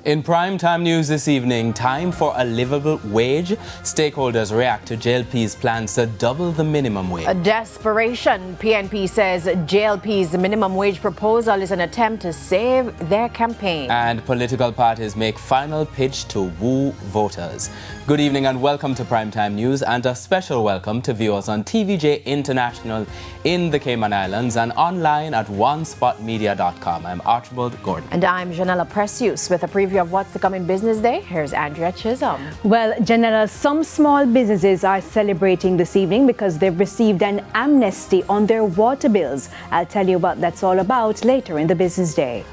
In primetime news this evening, time for a livable wage. Stakeholders react to JLP's plans to double the minimum wage. A desperation. PNP says JLP's minimum wage proposal is an attempt to save their campaign. And political parties make final pitch to woo voters. Good evening and welcome to primetime news, and a special welcome to viewers on TVJ International in the Cayman Islands and online at onespotmedia.com. I'm Archibald Gordon. And I'm Janella Precious with a preview of what's to come in business day. Here's Andrea Chisholm. Well, Janella, some small businesses are celebrating this evening because they've received an amnesty on their water bills. I'll tell you what that's all about later in the business day.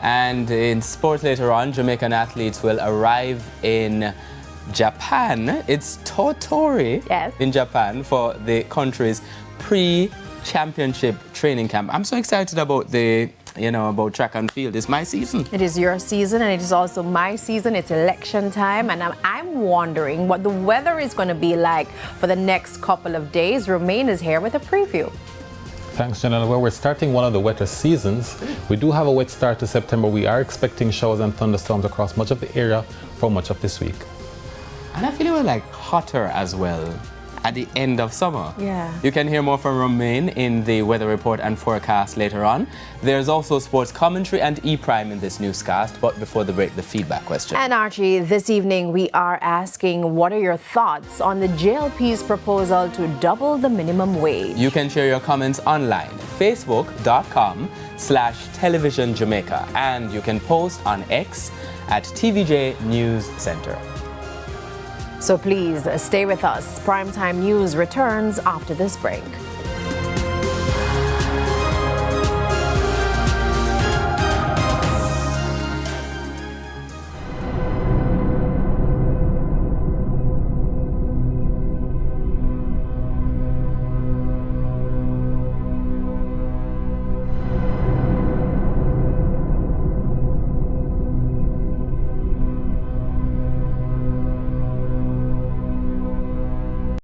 And in sport later on, Jamaican athletes will arrive in Japan. It's Totori in Japan for the country's pre-championship training camp. I'm so excited about about track and field. It's my season. It is your season, and it is also my season. It's election time, and I'm wondering what the weather is going to be like for the next couple of days. Romain is here with a preview. Thanks, Janella. Well, we're starting one of the wetter seasons. We do have a wet start to September. We are expecting showers and thunderstorms across much of the area for much of this week. And I feel it was like hotter as well at the end of summer. Yeah. You can hear more from Romain in the weather report and forecast later on. There's also sports commentary and E-Prime in this newscast. But before the break, the feedback question. And Archie, this evening we are asking, what are your thoughts on the JLP's proposal to double the minimum wage? You can share your comments online, facebook.com/televisionjamaica, and you can post on X at TVJ News Center. So please stay with us. Primetime News returns after this break.